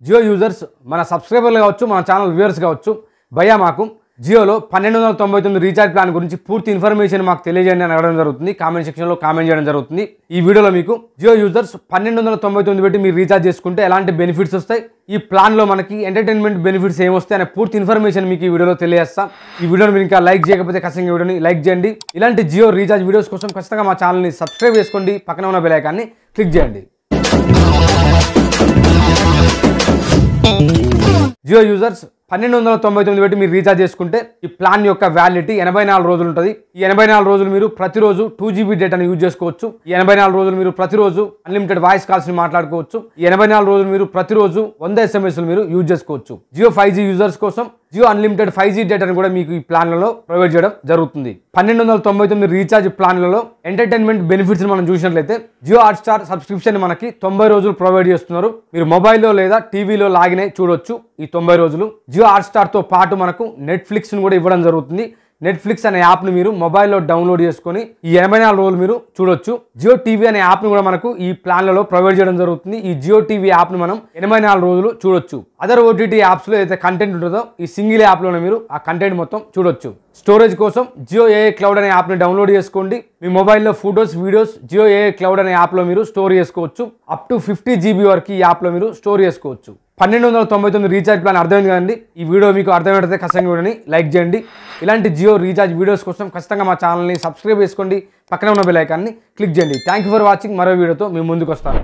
Jio users మన సబ్స్క్రైబర్లు కావచ్చు, మన ఛానల్ వ్యూవర్స్ కావచ్చు, భయ్యా మాకు జియోలో 1299 రీఛార్జ్ ప్లాన్ గురించి పూర్తి ఇన్ఫర్మేషన్ మాకు తెలియజేయండి అని అడగడం జరుగుతుంది. కామెంట్ సెక్షన్లో కామెంట్ చేయడం జరుగుతుంది. ఈ వీడియోలో మీకు జియో యూజర్స్ 1299 పెట్టి మీరు రీఛార్జ్ చేసుకుంటే ఎలాంటి బెనిఫిట్స్ వస్తాయి, ఈ ప్లాన్లో మనకి ఎంటర్టైన్మెంట్ బెనిఫిట్స్ ఏమొస్తాయి అనే పూర్తి ఇన్ఫర్మేషన్ మీకు ఈ వీడియోలో తెలియజేస్తాం. ఈ వీడియోని మీరు ఇంకా లైక్ చేయకపోతే ఖచ్చితంగా వీడియోని లైక్ చేయండి. ఇలాంటి జియో రీఛార్జ్ వీడియోస్ కోసం ఖచ్చితంగా మా ఛానల్ని సబ్స్క్రైబ్ చేసుకోండి. పక్కన ఉన్న బెల్ ఐకాన్ని క్లిక్ చేయండి. జియో యూజర్స్ 1299 పెట్టి మీరు రీఛార్జ్ చేసుకుంటే ఈ ప్లాన్ యొక్క వ్యాలిడిటీ 84 రోజులు ఉంటుంది. ఈ 84 రోజులు మీరు ప్రతిరోజు 2GB డేటాను యూజ్ చేసుకోవచ్చు. ఈ 84 రోజులు మీరు ప్రతిరోజు అన్లిమిటెడ్ వాయిస్ కాల్స్ ని మాట్లాడుకోవచ్చు. ఈ 84 రోజులు మీరు ప్రతిరోజు 100 SMS మీరు యూజ్ చేసుకోవచ్చు. జియో 5G యూజర్స్ కోసం జియో అన్లిమిటెడ్ 5G డేటాను కూడా మీకు ఈ ప్లాన్లలో ప్రొవైడ్ చేయడం జరుగుతుంది. 1299 రీఛార్జ్ ప్లాన్లలో ఎంటర్టైన్మెంట్ బెనిఫిట్స్ మనం చూసినట్లయితే జియో హాట్స్టార్ సబ్స్క్రిప్షన్ మనకి 90 రోజులు ప్రొవైడ్ చేస్తున్నారు. మీరు మొబైల్లో లేదా టీవీలో లాగిన్ అయి చూడొచ్చు ఈ 90 రోజులు. జియో హాట్స్టార్తో పాటు మనకు నెట్ఫ్లిక్స్ను కూడా ఇవ్వడం జరుగుతుంది. నెట్ఫ్లిక్స్ అనే యాప్ని మీరు మొబైల్లో డౌన్లోడ్ చేసుకొని ఈ 84 రోజులు మీరు చూడొచ్చు. జియో టీవీ అనే యాప్ని కూడా మనకు ఈ ప్లాన్లలో ప్రొవైడ్ చేయడం జరుగుతుంది. ఈ జియో టీవీ యాప్ని మనం 84 రోజులు చూడొచ్చు. అదర్ ఓటీటీ యాప్స్లో ఏదైతే కంటెంట్ ఉంటుందో ఈ సింగిల్ యాప్లోనే మీరు ఆ కంటెంట్ మొత్తం చూడొచ్చు. స్టోరేజ్ కోసం జియో ఏఏ క్లౌడ్ అనే యాప్ని డౌన్లోడ్ చేసుకోండి. మీ మొబైల్లో ఫోటోస్, వీడియోస్ జియో ఏఏ క్లౌడ్ అనే యాప్లో మీరు స్టోర్ చేసుకోవచ్చు. అప్ టు 50 GB వరకు ఈ యాప్లో మీరు స్టోర్ చేసుకోవచ్చు. 1299 రీఛార్జ్ ప్లాన్ అర్థమైంది కదండి. ఈ వీడియో మీకు అర్థమైతే ఖచ్చితంగా వీడియోని లైక్ చేయండి. ఇలాంటి జియో రీఛార్జ్ వీడియోస్ కోసం ఖచ్చితంగా మా ఛానల్ని సబ్స్క్రైబ్ చేసుకోండి. పక్కన ఉన్న బెల్ ఐకాన్ని క్లిక్ చేయండి. Thank you for watching. మరో వీడియోతో మేము ముందుకు వస్తాను.